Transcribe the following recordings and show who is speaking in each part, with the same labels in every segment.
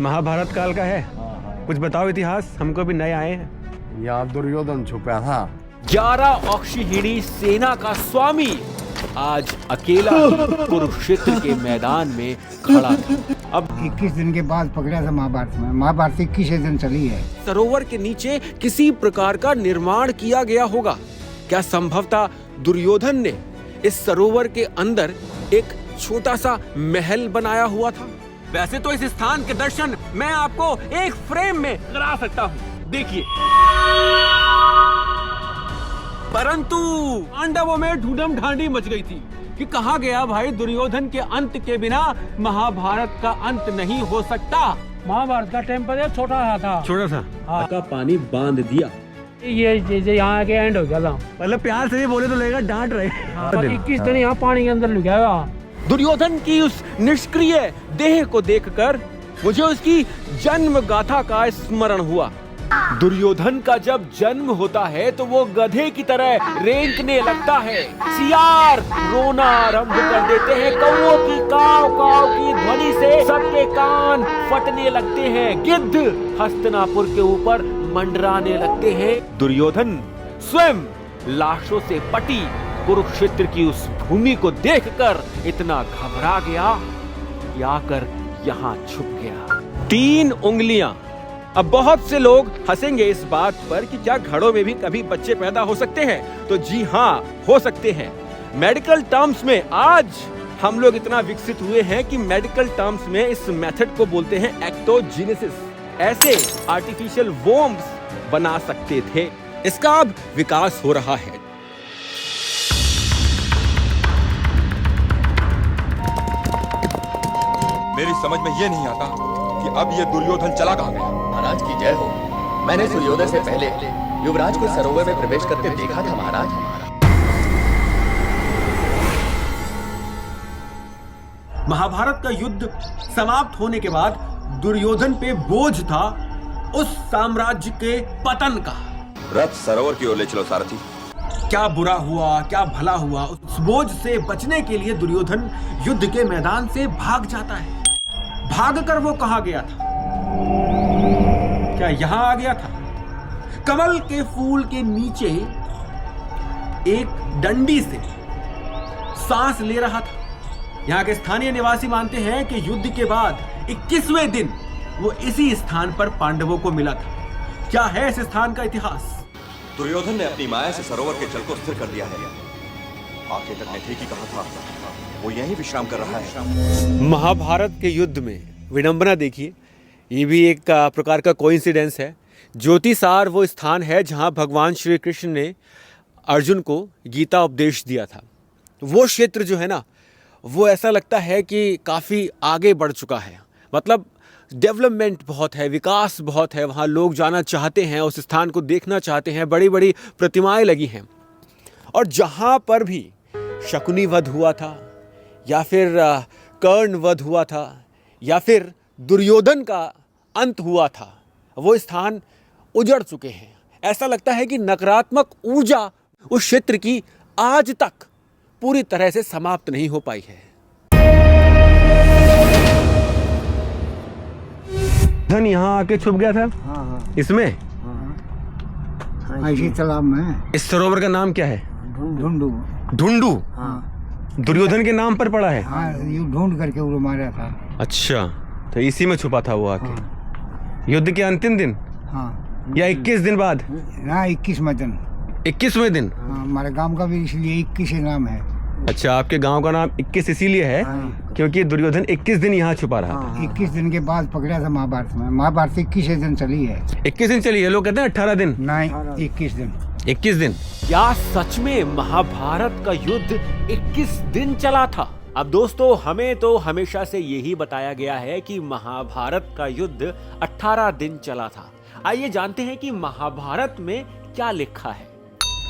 Speaker 1: महाभारत काल का है। कुछ बताओ इतिहास, हमको भी नए आए हैं।
Speaker 2: यहाँ दुर्योधन छुपा था।
Speaker 3: 11 अक्षौहिणी सेना का स्वामी आज अकेला कुरुक्षेत्र के मैदान में खड़ा था। अब
Speaker 4: 21 दिन के बाद पकड़ा था महाभारत में। महाभारत 21 दिन चली है।
Speaker 3: सरोवर के नीचे किसी प्रकार का निर्माण किया गया होगा। क्या संभवतः दुर्योधन ने इस सरोवर के अंदर एक छोटा सा महल बनाया हुआ था? वैसे तो इस स्थान के दर्शन मैं आपको एक फ्रेम में करा सकता हूँ, देखिए। परंतु पांडवों में ढूंढम ढांडी मच गई थी कि कहा गया भाई दुर्योधन के अंत के बिना महाभारत का अंत नहीं हो सकता।
Speaker 5: महाभारत का टेम्परेचर छोटा था।
Speaker 1: सा
Speaker 3: का पानी बांध दिया।
Speaker 5: ये यहाँ के एंड हो गया था।
Speaker 1: मतलब प्यार से भी बोले तो लगेगा डांट रहे।
Speaker 5: 21 दिन यहाँ पानी के अंदर लुका हुआ।
Speaker 3: दुर्योधन की उस निष्क्रिय देह को देखकर मुझे उसकी जन्म गाथा का स्मरण हुआ। दुर्योधन का जब जन्म होता है तो वो गधे की तरह रेंकने लगता है। सियार रोना आरंभ कर देते हैं। कौओं की काव काव की ध्वनि से सबके कान फटने लगते हैं। गिद्ध हस्तिनापुर के ऊपर मंडराने लगते हैं। दुर्योधन स्वयं लाशों से पटी कुरुक्षेत्र की उस भूमि को देखकर इतना घबरा गया कि आकर यहाँ छुप गया। 3 उंगलियां। अब बहुत से लोग हंसेंगे इस बात पर कि क्या घड़ों में भी कभी बच्चे पैदा हो सकते हैं? तो जी हाँ, हो सकते हैं। मेडिकल टर्म्स में आज हम लोग इतना विकसित हुए हैं कि मेडिकल टर्म्स में इस मेथड को बोलते हैं एक्टोजेनेसिस। ऐसे आर्टिफिशियल वोम्स बना सकते थे। इसका अब विकास हो रहा है।
Speaker 6: मेरी समझ में ये नहीं आता कि अब ये दुर्योधन चला कहाँ गया।
Speaker 7: महाराज की जय हो। मैंने सुयोधन से पहले युवराज को सरोवर में प्रवेश करते देखा था महाराज।
Speaker 3: महाभारत का युद्ध समाप्त होने के बाद दुर्योधन पे बोझ था उस साम्राज्य के पतन का।
Speaker 6: रथ सरोवर की ओर ले चलो सारथी।
Speaker 3: क्या बुरा हुआ, क्या भला हुआ, उस बोझ से बचने के लिए दुर्योधन युद्ध के मैदान से भाग जाता है। भागकर वो कहाँ गया था? क्या यहां आ गया था? कमल के फूल के नीचे एक डंडी से सांस ले रहा था। यहाँ के स्थानीय निवासी मानते हैं कि युद्ध के बाद 21वें दिन वो इसी स्थान पर पांडवों को मिला था। क्या है इस स्थान का इतिहास?
Speaker 6: दुर्योधन ने अपनी माया से सरोवर के जल को स्थिर कर दिया है। आखिर तक ने ठीक ही कहा था, वो यहीं विश्राम कर रहा है।
Speaker 3: महाभारत के युद्ध में विडंबना देखिए, ये भी एक प्रकार का कोइंसिडेंस है। ज्योतिसार वो स्थान है जहाँ भगवान श्री कृष्ण ने अर्जुन को गीता उपदेश दिया था। वो क्षेत्र जो है ना, वो ऐसा लगता है कि काफ़ी आगे बढ़ चुका है। मतलब डेवलपमेंट बहुत है, विकास बहुत है। वहाँ लोग जाना चाहते हैं, उस स्थान को देखना चाहते हैं। बड़ी बड़ी प्रतिमाएं लगी हैं। और जहाँ पर भी शकुनी वध हुआ था, या फिर कर्ण वध हुआ था, या फिर दुर्योधन का अंत हुआ था, वो स्थान उजड़ चुके हैं। ऐसा लगता है कि नकारात्मक ऊर्जा उस क्षेत्र की आज तक पूरी तरह से समाप्त नहीं हो पाई है।
Speaker 1: धन यहाँ आके छुप गया था।
Speaker 4: हाँ।
Speaker 1: इसमें
Speaker 4: इसी तालाब में।
Speaker 1: इस सरोवर का नाम क्या है?
Speaker 4: ढूंढू।
Speaker 1: ढूंढू।
Speaker 4: हाँ।
Speaker 1: दुर्योधन के नाम पर पड़ा है।
Speaker 4: हाँ, यू ढूंढ करके वो मारा था।
Speaker 1: अच्छा, तो इसी में छुपा था वो आके। युद्ध के अंतिम दिन
Speaker 4: हाँ।
Speaker 1: या 21 दिन बाद?
Speaker 4: ना 21वें दिन।
Speaker 1: 21वें दिन।
Speaker 4: हाँ, हमारे गांव का भी इसलिए 21 नाम है।
Speaker 1: अच्छा, आपके गांव का नाम 21 इसीलिए है क्योंकि दुर्योधन 21 दिन यहाँ छुपा रहा था।
Speaker 4: 21 दिन के बाद पकड़ा था महाभारत में। महाभारत 21 दिन चली है।
Speaker 1: 21 दिन चली है। लोग कहते हैं 18 दिन।
Speaker 4: नहीं, 21 दिन।
Speaker 1: 21 दिन।
Speaker 3: क्या सच में महाभारत का युद्ध 21 दिन चला था? अब दोस्तों, हमें तो हमेशा से यही बताया गया है कि महाभारत का युद्ध 18 दिन चला था। आइए जानते हैं कि महाभारत में क्या लिखा है।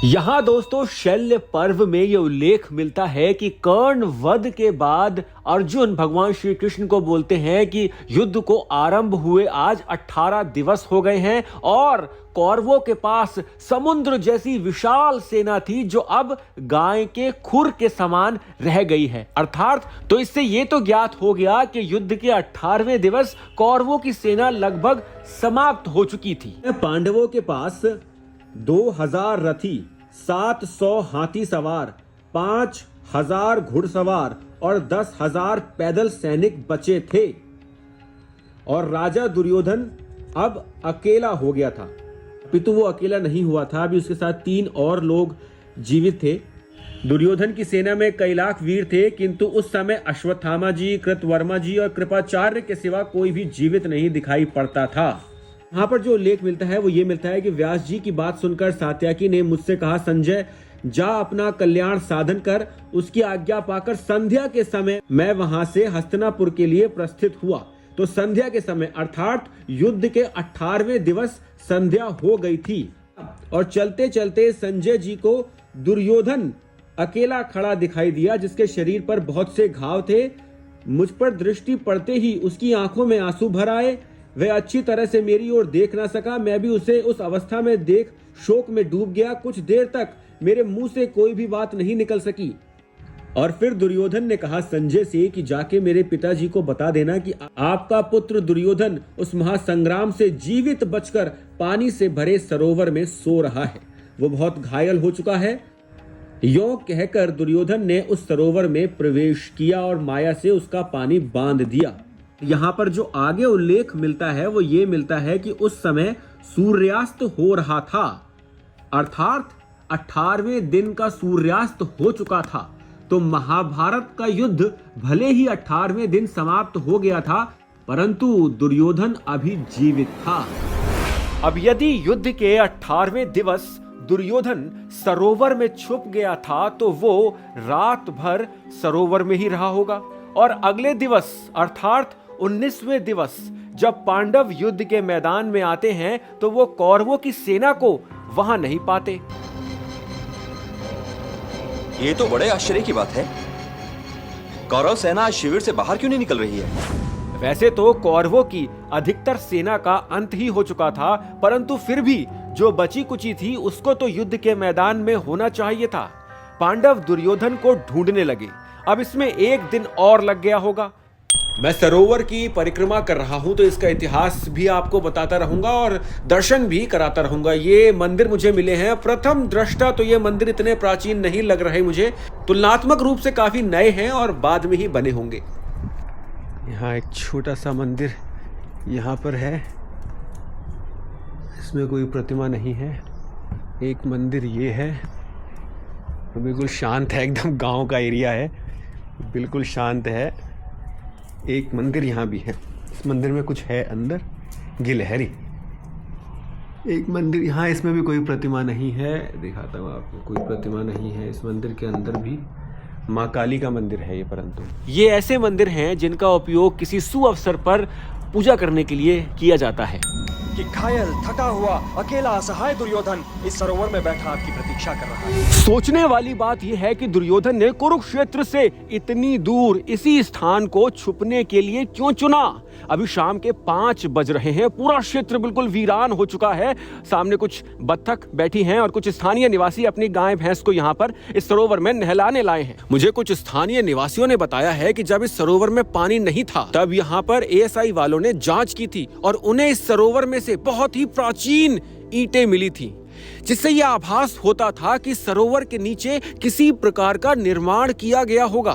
Speaker 3: यहाँ दोस्तों शल्य पर्व में ये उल्लेख मिलता है कि कर्ण वध के बाद अर्जुन भगवान श्री कृष्ण को बोलते हैं कि युद्ध को आरंभ हुए आज 18 दिवस हो गए हैं और कौरवों के पास समुद्र जैसी विशाल सेना थी जो अब गाय के खुर के समान रह गई है। अर्थात तो इससे ये तो ज्ञात हो गया कि युद्ध के 18वें दिवस कौरवों की सेना लगभग समाप्त हो चुकी थी। पांडवों के पास 2000 रथी, 700 हाथी सवार, 5000 घुड़सवार और 10,000 पैदल सैनिक बचे थे और राजा दुर्योधन अब अकेला हो गया था। पितु वो अकेला नहीं हुआ था, अभी उसके साथ 3 और लोग जीवित थे। दुर्योधन की सेना में कई लाख वीर थे, किंतु उस समय अश्वत्थामा जी, कृतवर्मा जी और कृपाचार्य के सिवा कोई भी जीवित नहीं दिखाई पड़ता था। यहाँ पर जो उल्लेख मिलता है वो ये मिलता है कि व्यास जी की बात सुनकर सात्यकी ने मुझसे कहा, संजय जा अपना कल्याण साधन कर। उसकी आज्ञा पाकर संध्या के समय मैं वहां से हस्तिनापुर के लिए प्रस्थित हुआ। तो संध्या के समय अर्थात युद्ध के 18वें दिवस संध्या हो गई थी और चलते चलते संजय जी को दुर्योधन अकेला खड़ा दिखाई दिया, जिसके शरीर पर बहुत से घाव थे। मुझ पर दृष्टि पड़ते ही उसकी आंखों में आंसू भर आए। वह अच्छी तरह से मेरी ओर देख ना सका। मैं भी उसे उस अवस्था में देख शोक में डूब गया। कुछ देर तक मेरे मुंह से कोई भी बात नहीं निकल सकी और फिर दुर्योधन ने कहा संजय से कि जाके मेरे पिताजी को बता देना कि आपका पुत्र दुर्योधन उस महासंग्राम से जीवित बचकर पानी से भरे सरोवर में सो रहा है। वो बहुत घायल हो चुका है। यों कहकर दुर्योधन ने उस सरोवर में प्रवेश किया और माया से उसका पानी बांध दिया। यहाँ पर जो आगे उल्लेख मिलता है वो ये मिलता है कि उस समय सूर्यास्त हो रहा था, अर्थात 18वें दिन का सूर्यास्त हो चुका था। तो महाभारत का युद्ध भले ही 18वें दिन समाप्त हो गया था, परंतु दुर्योधन अभी जीवित था। अब यदि युद्ध के 18वें दिवस दुर्योधन सरोवर में छुप गया था तो वो रात भर सरोवर में ही रहा होगा और अगले दिवस अर्थात 19वें दिवस जब पांडव युद्ध के मैदान में आते हैं तो वो कौरवों की सेना को वहां नहीं पाते।
Speaker 6: ये तो बड़े आश्चर्य की बात है। कौरव सेना आज शिविर से बाहर क्यों नहीं निकल रही है?
Speaker 3: वैसे तो कौरवों की अधिकतर सेना का अंत ही हो चुका था, परंतु फिर भी जो बची कुची थी उसको तो युद्ध के मैदान में होना चाहिए था। पांडव दुर्योधन को ढूंढने लगे। अब इसमें 1 दिन और लग गया होगा। मैं सरोवर की परिक्रमा कर रहा हूं तो इसका इतिहास भी आपको बताता रहूंगा और दर्शन भी कराता रहूंगा। ये मंदिर मुझे मिले हैं, प्रथम दृष्टा तो ये मंदिर इतने प्राचीन नहीं लग रहे मुझे, तुलनात्मक रूप से काफी नए हैं और बाद में ही बने होंगे।
Speaker 1: यहाँ एक छोटा सा मंदिर यहाँ पर है, इसमें कोई प्रतिमा नहीं है। एक मंदिर ये है, बिल्कुल शांत है, एकदम गांव का एरिया है, बिल्कुल शांत है। एक मंदिर यहाँ भी है, इस मंदिर में कुछ है अंदर, गिलहरी। एक मंदिर यहाँ, इसमें भी कोई प्रतिमा नहीं है, दिखाता हूँ आपको, कोई प्रतिमा नहीं है इस मंदिर के अंदर भी। माँ काली का मंदिर है ये, परंतु
Speaker 3: ये ऐसे मंदिर हैं जिनका उपयोग किसी सुअवसर पर पूजा करने के लिए किया जाता है।
Speaker 2: कि घायल, थका हुआ, अकेला असहाय दुर्योधन इस सरोवर में बैठा आपकी प्रतीक्षा कर रहा है।
Speaker 3: सोचने वाली बात यह है कि दुर्योधन ने कुरुक्षेत्र से इतनी दूर इसी स्थान को छुपने के लिए क्यों चुना। अभी शाम के 5 बज रहे हैं, पूरा क्षेत्र बिल्कुल वीरान हो चुका है। सामने कुछ बत्तख बैठी हैं और कुछ स्थानीय निवासी अपनी गाय भैंस को यहाँ पर इस सरोवर में नहलाने लाए हैं। मुझे कुछ स्थानीय निवासियों ने बताया है कि जब इस सरोवर में पानी नहीं था तब यहाँ पर ASI वालों ने जांच की थी और उन्हें इस सरोवर में से बहुत ही प्राचीन ईंटें मिली थी, जिससे यह आभास होता था कि सरोवर के नीचे किसी प्रकार का निर्माण किया गया होगा।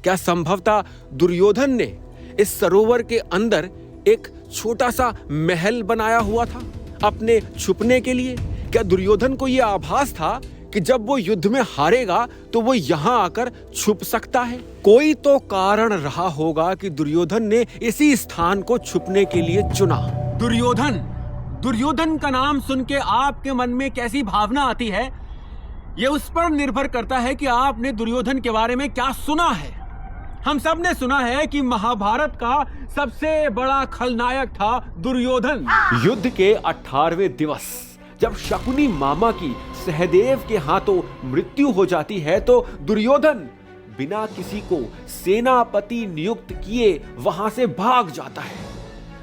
Speaker 3: क्या संभवतः दुर्योधन ने इस सरोवर के अंदर एक छोटा सा महल बनाया हुआ था अपने छुपने के लिए? क्या दुर्योधन को यह आभास था कि जब वो युद्ध में हारेगा तो वो यहाँ आकर छुप सकता है? कोई तो कारण रहा होगा कि दुर्योधन ने इसी स्थान को छुपने के लिए चुना। दुर्योधन का नाम सुन के आपके मन में कैसी भावना आती है, यह उस पर निर्भर करता है कि आपने दुर्योधन के बारे में क्या सुना है। हम सब ने सुना है कि महाभारत का सबसे बड़ा खलनायक था दुर्योधन। युद्ध के 18वें दिवस जब शकुनी मामा की सहदेव के हाथों मृत्यु हो जाती है तो दुर्योधन बिना किसी को सेनापति नियुक्त किए वहां से भाग जाता है।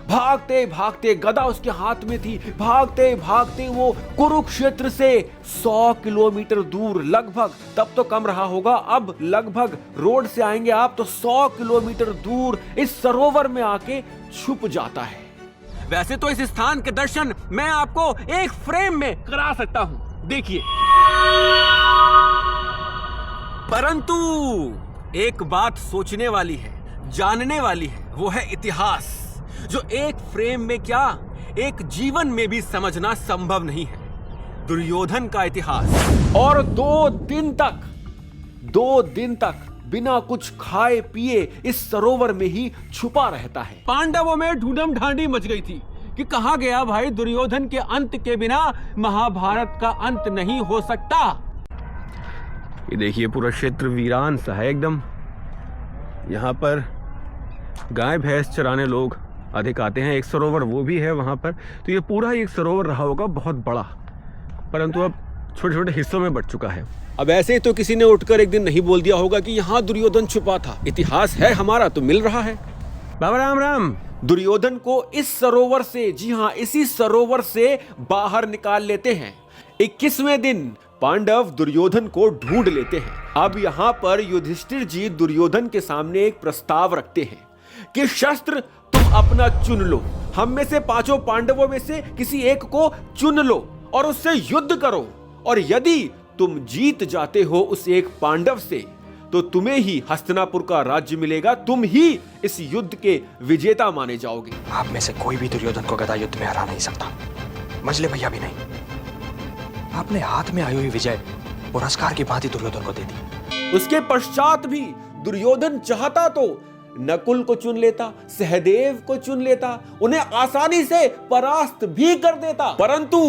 Speaker 3: भागते भागते, गदा उसके हाथ में थी, भागते भागते वो कुरुक्षेत्र से 100 किलोमीटर दूर, लगभग तब तो कम रहा होगा, अब लगभग रोड से आएंगे आप तो 100 किलोमीटर दूर इस सरोवर में आके छुप जाता है। वैसे तो इस स्थान के दर्शन मैं आपको एक फ्रेम में करा सकता हूं, देखिए। परंतु एक बात सोचने वाली है, जानने वाली है, वो है इतिहास, जो एक फ्रेम में क्या, एक जीवन में भी समझना संभव नहीं है। दुर्योधन का इतिहास। और 2 दिन तक बिना कुछ खाए पिए इस सरोवर में ही छुपा रहता है। पांडवों में ढूंढम ढांडी मच गई थी कि कहां गया भाई दुर्योधन के अंत के बिना महाभारत का अंत नहीं हो सकता।
Speaker 1: ये देखिए पूरा क्षेत्र वीरान सा है एकदम। यहाँ पर गाय भैंस चराने लोग अधिक आते हैं। एक सरोवर वो भी है वहाँ पर, तो ये पूरा एक सरोवर रहा होगा बहुत बड़ा, परंतु अब छोटे छोटे हिस्सों में बट चुका है।
Speaker 3: अब ऐसे तो किसी ने उठकर एक दिन नहीं बोल दिया होगा कि यहाँ दुर्योधन छुपा था। इतिहास है हमारा तो मिल रहा है।
Speaker 1: बाबा राम राम।
Speaker 3: दुर्योधन को इस सरोवर से, जी हाँ इसी सरोवर से बाहर निकाल लेते हैं। 21वें दिन पांडव दुर्योधन को ढूंढ लेते हैं। अब यहाँ पर युधिष्ठिर जी दुर्योधन के सामने एक प्रस्ताव रखते हैं कि शस्त्र तुम अपना चुन लो, हम में से 5 पांडवों में से किसी एक को चुन लो और उससे युद्ध करो, और यदि तुम जीत जाते हो उस एक पांडव से तो तुम्हें ही हस्तिनापुर का राज्य मिलेगा, तुम ही इस युद्ध के विजेता माने जाओगे।
Speaker 2: आप में से कोई भी दुर्योधन को गदा युद्ध में हरा नहीं सकता, मजले भैया भी नहीं। आपने हाथ में आई हुई विजय पुरस्कार की भांति दुर्योधन को दे दी।
Speaker 3: उसके पश्चात भी दुर्योधन चाहता तो नकुल को चुन लेता, सहदेव को चुन लेता, उन्हें आसानी से परास्त भी कर देता, परंतु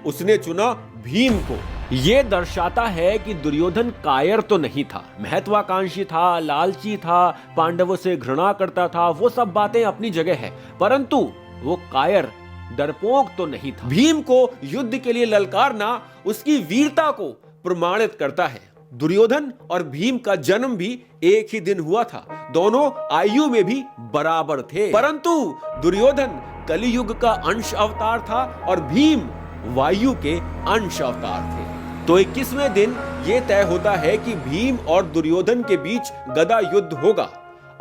Speaker 3: उसने चुना भीम को। यह दर्शाता है कि दुर्योधन कायर तो नहीं था, महत्वाकांक्षी था, लालची था, पांडवों से घृणा करता था, वो सब बातें अपनी जगह है, परंतु वो कायर, डरपोक तो नहीं था। भीम को युद्ध के लिए ललकारना उसकी वीरता को प्रमाणित करता है। दुर्योधन और भीम का जन्म भी एक ही दिन हुआ था, दोनों आयु में भी बराबर थे, परंतु दुर्योधन कलियुग का अंश अवतार था और भीम वायु के अंश अवतार थे। तो 21वें दिन यह तय होता है कि भीम और दुर्योधन के बीच गदा युद्ध होगा।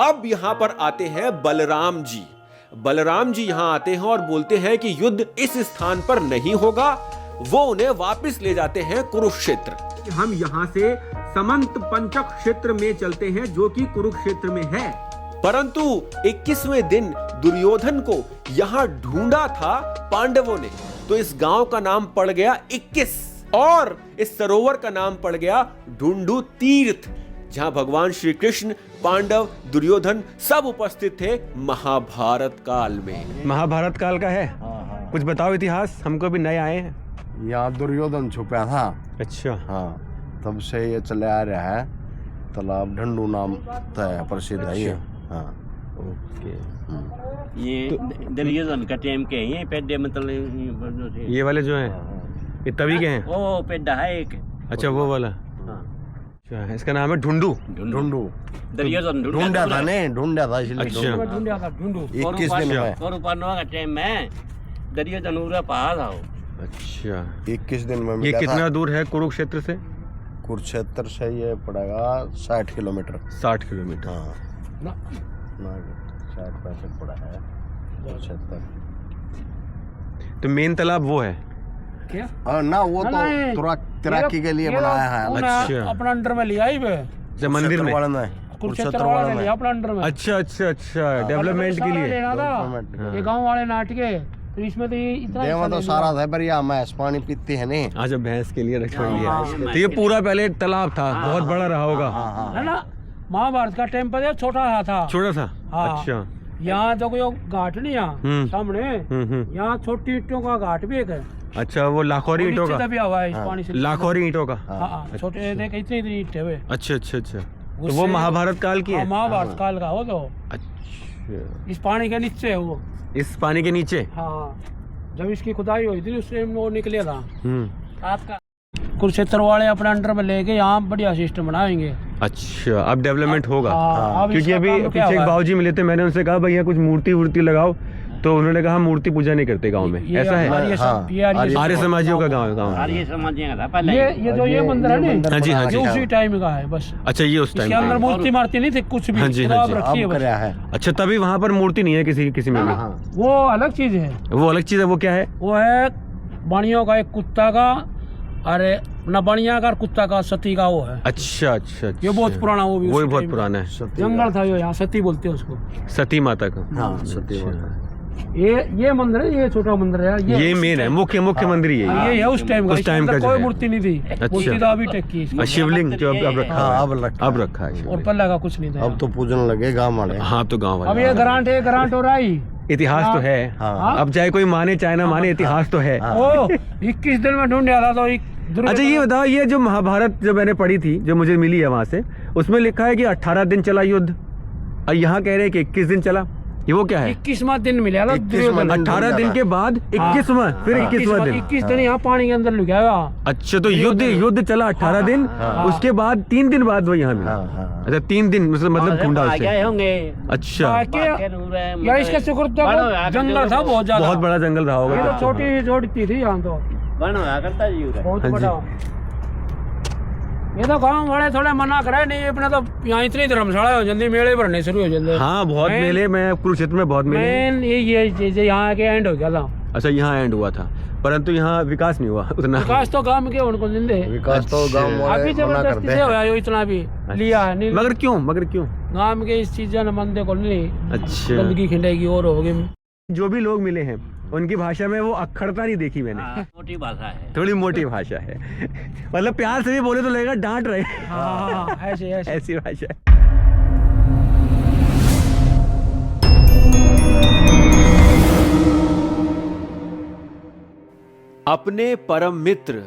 Speaker 3: अब यहां पर आते हैं बलराम जी। बलराम जी यहां आते हैं और बोलते हैं कि युद्ध इस स्थान पर नहीं होगा, वो उन्हें वापस ले जाते हैं कुरुक्षेत्र। हम यहां से समंत पंचक क्षेत्र में चलते हैं जो कि कुरुक्षेत्र में है, परंतु 21वें दिन दुर्योधन को यहां ढूंढा था पांडवों ने, तो इस गांव का नाम पड़ गया 21 और इस सरोवर का नाम पड़ गया ढूंढू तीर्थ, जहां भगवान श्री कृष्ण, पांडव, दुर्योधन सब उपस्थित थे महाभारत काल में।
Speaker 1: महाभारत काल का है? कुछ बताओ इतिहास, हमको भी नए आए हैं।
Speaker 8: यहाँ दुर्योधन छुपा था।
Speaker 1: अच्छा।
Speaker 8: हाँ, तब से ये चले आ रहा है। तालाब ढंडू नाम प्रसिद्ध है ये। हाँ,
Speaker 1: ओके।
Speaker 9: ये दुर्योधन का टाइम के हैं, ये पेड्डे मतलब
Speaker 1: ये वाले जो हैं ये तभी के हैं?
Speaker 9: वो पेड्डा है एक।
Speaker 1: अच्छा, वो वाला। अच्छा, इसका नाम है ढूंढू।
Speaker 8: ढूंढू
Speaker 9: दुर्योधन
Speaker 8: ढूंढा था, नहीं ढूंढा था इसलिए।
Speaker 1: अच्छा।
Speaker 5: ढूंढा था, ढूंढू।
Speaker 8: 21 दिन में
Speaker 9: कौरवानों का टाइम में दुर्योधन उरा पहा था।
Speaker 1: अच्छा,
Speaker 8: 21 दिन में
Speaker 1: ये
Speaker 8: मिला
Speaker 1: कितना
Speaker 8: था।
Speaker 1: दूर है कुरुक्षेत्र से?
Speaker 8: कुरुक्षेत्र से ये पड़ेगा 60 किलोमीटर।
Speaker 1: 60 किलोमीटर।
Speaker 8: हाँ, ना 60-65 पड़ा है कुरुक्षेत्र।
Speaker 1: तो मेन तालाब वो है?
Speaker 5: क्या?
Speaker 8: हाँ ना, वो तो तैराकी के लिए बनाया है।
Speaker 1: अच्छा।
Speaker 5: अपना अंडर में लिया ही वे।
Speaker 1: जब मंदिर में?
Speaker 5: कुरुक्षेत्र वाले ने लिया अपना अंडर में।
Speaker 1: अच्छा अच्छा अच्छा, डेवलपमेंट के लिए
Speaker 5: लेना था। ये गांव वाले नाटके, तो इसमें तो ये इतना
Speaker 8: तो सारा था, पर यहाँ मैस पानी पीती है नहीं।
Speaker 1: आज भैंस के लिए रख लिया। तो ये पूरा पहले तालाब था, बहुत बड़ा रहा होगा।
Speaker 5: है ना, महाभारत का टाइम पर छोटा था।
Speaker 1: छोटा था?
Speaker 5: हाँ।
Speaker 1: अच्छा।
Speaker 5: यहाँ तो कोई घाट नहीं, यहाँ सामने यहाँ छोटी ईंटों का घाट भी एक है।
Speaker 1: अच्छा, वो लाखोरी ईंटों का
Speaker 5: दबिया हुआ है इस पानी से।
Speaker 1: लाखोरी ईंटों का?
Speaker 5: हाँ, छोटे देख इतनी इतनी ईंटें हुए।
Speaker 1: अच्छा अच्छा अच्छा, तो वो महाभारत काल की है?
Speaker 5: महाभारत काल का हो तो।
Speaker 1: अच्छा,
Speaker 5: इस पानी के नीचे है वो।
Speaker 1: इस पानी के नीचे?
Speaker 5: हाँ। जब इसकी खुदाई हुई थी उस टाइम वो निकले था आपका कुरुक्षेत्र वाले अपने अंडर में लेके यहाँ बढ़िया सिस्टम बनाएंगे।
Speaker 1: अच्छा, अब डेवलपमेंट होगा।
Speaker 5: अब
Speaker 1: क्योंकि
Speaker 5: इसका
Speaker 1: अभी
Speaker 5: काम क्या
Speaker 1: पीछे एक
Speaker 5: हुआ है?
Speaker 1: बाबूजी मिले थे, मैंने उनसे कहा भैया कुछ मूर्ति वूर्ति लगाओ, तो उन्होंने कहा मूर्ति पूजा नहीं करते गांव में।
Speaker 5: ये
Speaker 1: ऐसा है?
Speaker 5: आर्य
Speaker 1: आर्य समाजियों का गांव
Speaker 9: और
Speaker 1: है।
Speaker 9: ये समझिएगा था पहले
Speaker 5: ये जो ये मंदिर है ना,
Speaker 1: हाँ जी, हाँ जी।
Speaker 5: ये उसी टाइम का है बस।
Speaker 1: अच्छा, ये उस टाइम
Speaker 5: इसके अंदर
Speaker 1: का।
Speaker 5: मूर्ति मारती नहीं थी कुछ भी।
Speaker 1: हाँ जी,
Speaker 5: तो
Speaker 1: हाँ
Speaker 5: आप
Speaker 1: जी।
Speaker 5: रखी है
Speaker 8: अब
Speaker 5: बस।
Speaker 8: कराया है।
Speaker 1: अच्छा, तभी वहाँ पर मूर्ति नहीं है किसी में भी।
Speaker 5: वो अलग चीज है।
Speaker 1: वो अलग चीज है। वो क्या है?
Speaker 5: वो है बाणियों का एक कुत्ता का, अरे न बाणिया का और कुत्ता का सती का वो है।
Speaker 1: अच्छा अच्छा,
Speaker 5: ये बहुत पुराना वो भी
Speaker 1: वो
Speaker 5: उसी
Speaker 1: बहुत
Speaker 5: टाइम
Speaker 1: पुराना है।
Speaker 5: जंगल था ये, यहाँ सती बोलते हैं उसको।
Speaker 1: सती माता का।
Speaker 8: हाँ, सती माता।
Speaker 5: ये मंदिर है, ये छोटा मंदिर है।
Speaker 1: ये मेन है, मुख्य मंदिर ही है।
Speaker 5: ये है उस टाइम का।
Speaker 1: उस
Speaker 5: इसके
Speaker 1: टाइम
Speaker 5: अंदर
Speaker 1: का जो
Speaker 5: कोई
Speaker 1: है।
Speaker 5: मूर्ति नहीं थी।
Speaker 1: अच्छा।
Speaker 5: मूर्ति तो अभी तक की इसकी।
Speaker 1: शिवलिंग जो अब रखा
Speaker 8: हाँ,
Speaker 1: हुआ है। अब रखा है
Speaker 5: और
Speaker 1: शिवलिंग।
Speaker 5: पल्ला का कुछ नहीं था।
Speaker 8: अब तो पूजन लगे गांव वाले।
Speaker 1: हाँ, तो गाँव
Speaker 5: अब
Speaker 1: वाले।
Speaker 5: ये ग्रांट हो रहा है।
Speaker 1: इतिहास तो है।
Speaker 8: हाँ।
Speaker 1: अब चाहे कोई माने चाहे ना माने, इतिहास तो है।
Speaker 5: ओ 21 दिन में ढूंढ रहा था
Speaker 1: अच्छा, ये बताओ, ये जो महाभारत जो मैंने पढ़ी थी, जो मुझे मिली है वहां से, उसमें लिखा है कि 18 दिन चला युद्ध, और यहाँ कह रहे हैं कि 21 दिन चला। ये वो क्या है?
Speaker 5: 21वां दिन मिला था।
Speaker 1: 18 दिन के बाद 21वां, फिर 21वां दिन।
Speaker 5: 21 दिन यहाँ पानी के अंदर लुका हुआ।
Speaker 1: अच्छा, तो युद्ध चला 18 दिन, उसके बाद 3 दिन बाद वो यहाँ मिला। अच्छा, 3 दिन मतलब ढूंढा
Speaker 9: आ
Speaker 1: उससे।
Speaker 9: गए होंगे।
Speaker 1: अच्छा,
Speaker 5: या इसका शुक्र तो जंगल था बहुत ज्यादा।
Speaker 1: बहुत बड़ा जंगल रहा
Speaker 5: ये
Speaker 1: होगा।
Speaker 5: तो छोटी थी यहाँ तो
Speaker 9: बन होया करता जी उधर।
Speaker 5: बहुत
Speaker 1: हाँ जी।
Speaker 5: बड़ा। ये तो गाँव वाले थोड़े मना करे नहीं, अपने तो यहाँ इतनी धर्मशाला हो जाती, मेले भरने शुरू हो जाते।
Speaker 1: हाँ, बहुत मेले में कुरुक्षेत्र में बहुत मेले।
Speaker 5: मेन ये चीज यहाँ के एंड हो गया था।
Speaker 1: अच्छा, यहाँ एंड हुआ था, परंतु यहाँ विकास नहीं हुआ उतना।
Speaker 5: विकास तो गाँव के उनको जिंदे
Speaker 8: विकास तो गांव
Speaker 5: अभी
Speaker 8: वाले मना
Speaker 5: जबरदस्ती
Speaker 8: करते
Speaker 5: से
Speaker 8: हैं।
Speaker 5: होया, इतना भी लिया है नहीं।
Speaker 1: मगर क्यों?
Speaker 5: गाँव के इस चीज न मंदे को नहीं।
Speaker 1: अच्छा,
Speaker 5: गंदगी खिंडेगी और होगी।
Speaker 1: जो भी लोग मिले हैं उनकी भाषा में वो अक्खड़ता नहीं देखी मैंने।
Speaker 9: हाँ, छोटी भाषा है।
Speaker 1: थोड़ी मोटी भाषा है। मतलब प्यार से भी बोले तो लगेगा डांट रहे।
Speaker 5: हाँ, ऐसे
Speaker 1: ऐसी भाषा है।
Speaker 3: अपने परम मित्र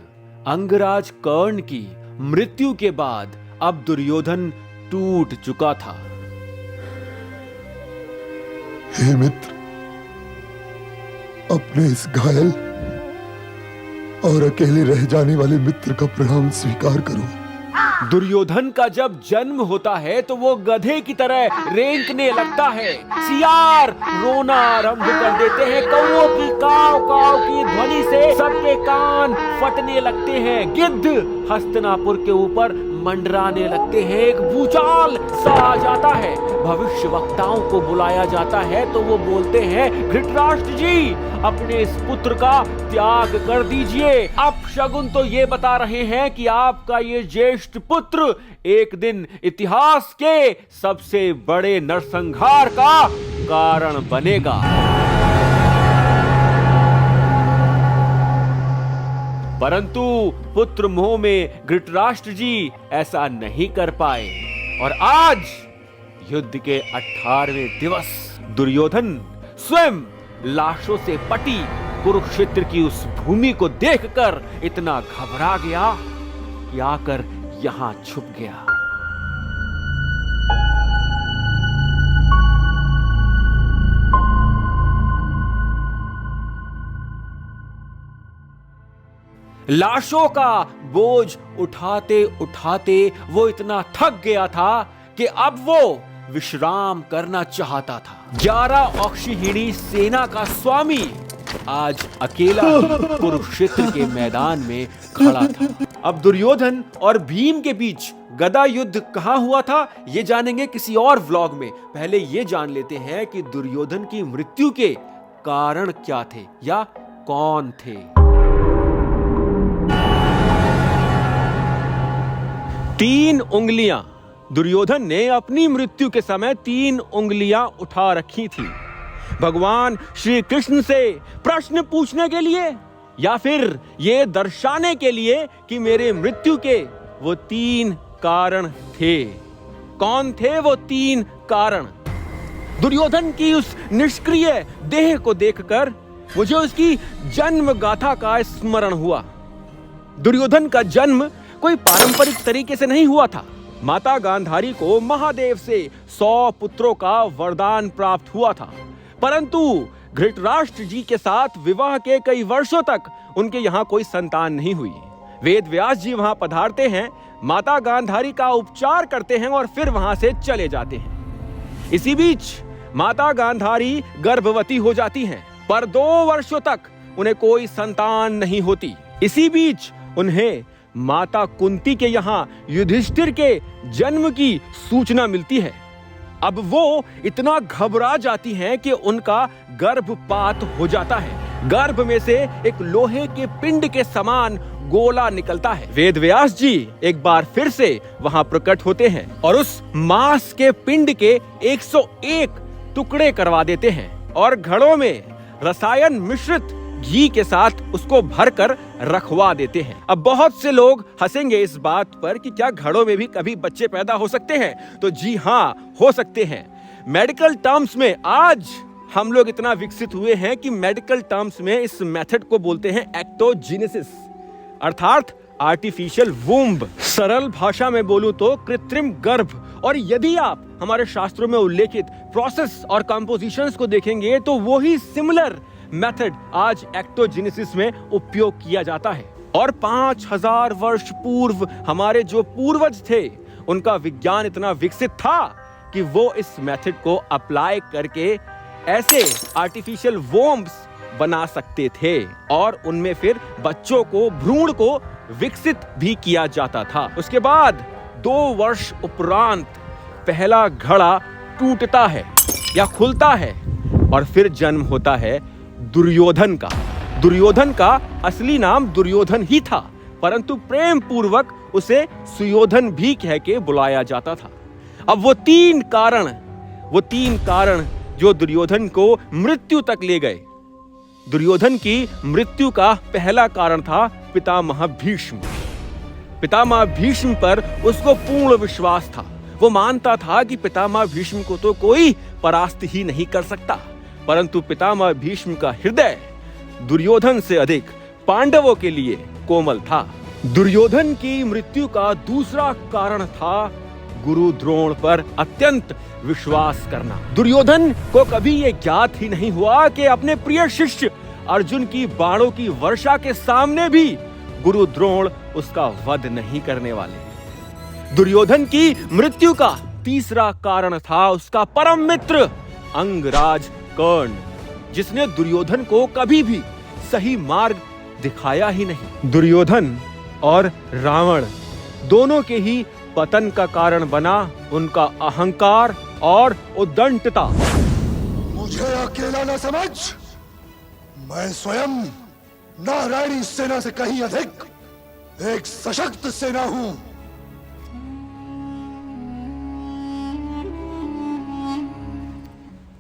Speaker 3: अंगराज कर्ण की मृत्यु के बाद अब दुर्योधन टूट चुका था।
Speaker 10: हे मित्र, अपने इस घायल और अकेले रह जाने वाले मित्र का प्रणाम स्वीकार करो।
Speaker 3: दुर्योधन का जब जन्म होता है तो वो गधे की तरह रेंकने लगता है। सियार रोना आरंभ कर देते हैं। कौओं की काव काव की ध्वनि से सबके कान फटने लगते हैं। गिद्ध हस्तिनापुर के ऊपर मंडराने लगते हैं। एक भूचाल सा आ जाता है। भविष्य वक्ताओं को बुलाया जाता है तो वो बोलते हैं, धृतराष्ट्र जी, अपने इस पुत्र का त्याग कर दीजिए। अपशगुन तो ये बता रहे हैं कि आपका ये ज्येष्ठ पुत्र एक दिन इतिहास के सबसे बड़े नरसंहार का कारण बनेगा। परंतु पुत्र मोह में धृतराष्ट्र जी ऐसा नहीं कर पाए और आज युद्ध के 18वें दिवस दुर्योधन स्वयं लाशों से पटी कुरुक्षेत्र की उस भूमि को देखकर इतना घबरा गया कि आकर यहां छुप गया। लाशों का बोझ उठाते उठाते वो इतना थक गया था कि अब वो विश्राम करना चाहता था। 11 अक्षौहिणी सेना का स्वामी आज अकेला कुरुक्षेत्र के मैदान में खड़ा था। अब दुर्योधन और भीम के बीच गदा युद्ध कहां हुआ था ये जानेंगे किसी और व्लॉग में। पहले ये जान लेते हैं कि दुर्योधन की मृत्यु के कारण क्या थे या कौन थे। 3 उंगलियां दुर्योधन ने अपनी मृत्यु के समय 3 उंगलियां उठा रखी थी। भगवान श्री कृष्ण से प्रश्न पूछने के लिए या फिर ये दर्शाने के लिए कि मेरे मृत्यु के वो 3 कारण थे। कौन थे वो 3 कारण? दुर्योधन की उस निष्क्रिय देह को देखकर मुझे उसकी जन्म गाथा का स्मरण हुआ। दुर्योधन का जन्म कोई पारंपरिक तरीके से नहीं हुआ था। माता गांधारी को महादेव से 100 पुत्रों का वरदान प्राप्त हुआ था, परंतु धृतराष्ट्र जी के साथ विवाह के कई वर्षों तक उनके यहाँ कोई संतान नहीं हुई। वेद व्यास जी वहां पधारते हैं, माता गांधारी का उपचार करते हैं और फिर वहां से चले जाते हैं। इसी बीच माता गांधारी गर्भवती हो जाती हैं, पर 2 वर्षों तक उन्हें कोई संतान नहीं होती। इसी बीच उन्हें माता कुंती के यहाँ युधिष्ठिर के जन्म की सूचना मिलती है। अब वो इतना घबरा जाती हैं कि उनका गर्भपात हो जाता है। गर्भ में से एक लोहे के पिंड के समान गोला निकलता है। वेद व्यास जी एक बार फिर से वहां प्रकट होते हैं और उस मांस के पिंड के 101 टुकड़े करवा देते हैं और घड़ों में रसायन मिश्रित घी के साथ उसको भरकर रखवा देते हैं। अब बहुत से लोग हंसेंगे इस बात पर कि क्या घड़ों में भी कभी बच्चे पैदा हो सकते हैं? तो जी हाँ, हो सकते हैं। मेडिकल टर्म्स में आज हम लोग इतना विकसित हुए हैं कि मेडिकल टर्म्स में इस मेथड को बोलते हैं एक्टोजेनेसिस, अर्थात आर्टिफिशियल वूम्ब। सरल भाषा में बोलूं तो कृत्रिम गर्भ। और यदि आप हमारे शास्त्रों में उल्लेखित प्रोसेस और कंपोजिशंस को देखेंगे तो वही सिमिलर मेथड आज एक्टोजेनेसिस में उपयोग किया जाता है। और 5000 वर्ष पूर्व हमारे जो पूर्वज थे उनका विज्ञान इतना विकसित था कि वो इस मेथड को अप्लाई करके ऐसे आर्टिफिशियल वोम्ब्स बना सकते थे और उनमें फिर बच्चों को, भ्रूण को विकसित भी किया जाता था। उसके बाद 2 वर्ष उपरांत पहला घड़ा टूटता है या खुलता है और फिर जन्म होता है दुर्योधन का। दुर्योधन का असली नाम दुर्योधन ही था, परंतु प्रेम पूर्वक उसे सुयोधन भी कह के बुलाया जाता था। अब वो तीन कारण जो दुर्योधन को मृत्यु तक ले गए। दुर्योधन की मृत्यु का पहला कारण था पितामह भीष्म। पितामह भीष्म पर उसको पूर्ण विश्वास था। वो मानता था कि पितामह भीष्म को तो कोई परास्त ही नहीं कर सकता, परंतु पितामह भीष्म का हृदय दुर्योधन से अधिक पांडवों के लिए कोमल था। दुर्योधन की मृत्यु का दूसरा कारण था गुरु द्रोण पर अत्यंत विश्वास करना। दुर्योधन को कभी ये ज्ञात ही नहीं हुआ कि अपने प्रिय शिष्य अर्जुन की बाणों की वर्षा के सामने भी गुरु द्रोण उसका वध नहीं करने वाले। दुर्योधन की मृत्यु का तीसरा कारण था उसका परम मित्र अंगराज कर्ण, जिसने दुर्योधन को कभी भी सही मार्ग दिखाया ही नहीं। दुर्योधन और रावण दोनों के ही पतन का कारण बना उनका अहंकार और उद्दंडता।
Speaker 10: मुझे अकेला न समझ, मैं स्वयं नारायणी सेना से कहीं अधिक एक सशक्त सेना हूं।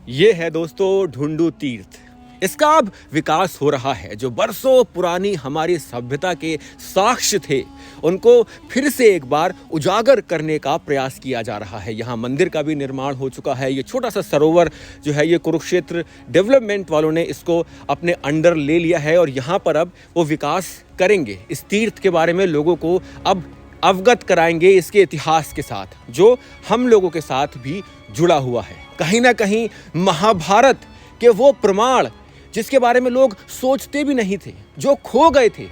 Speaker 3: ये है दोस्तों ढूंढू तीर्थ। इसका अब विकास हो रहा है। जो बरसों पुरानी हमारी सभ्यता के साक्ष्य थे उनको फिर से एक बार उजागर करने का प्रयास किया जा रहा है। यहाँ मंदिर का भी निर्माण हो चुका है। ये छोटा सा सरोवर जो है ये कुरुक्षेत्र डेवलपमेंट वालों ने इसको अपने अंडर ले लिया है और यहाँ पर अब वो विकास करेंगे। इस तीर्थ के बारे में लोगों को अब अवगत कराएंगे इसके इतिहास के साथ, जो हम लोगों के साथ भी जुड़ा हुआ है। कहीं ना कहीं महाभारत के वो प्रमाण जिसके बारे में लोग सोचते भी नहीं थे, जो खो गए थे,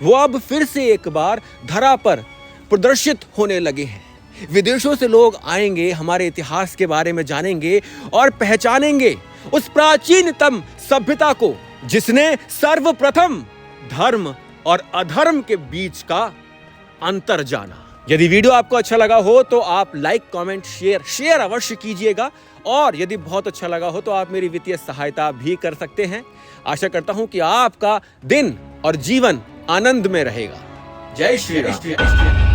Speaker 3: वो अब फिर से एक बार धरा पर प्रदर्शित होने लगे हैं। विदेशों से लोग आएंगे, हमारे इतिहास के बारे में जानेंगे और पहचानेंगे उस प्राचीनतम सभ्यता को जिसने सर्वप्रथम धर्म और अधर्म के बीच का अंतर जाना। यदि वीडियो आपको अच्छा लगा हो तो आप लाइक, कमेंट, शेयर अवश्य कीजिएगा और यदि बहुत अच्छा लगा हो तो आप मेरी वित्तीय सहायता भी कर सकते हैं। आशा करता हूं कि आपका दिन और जीवन आनंद में रहेगा। जय श्री राम।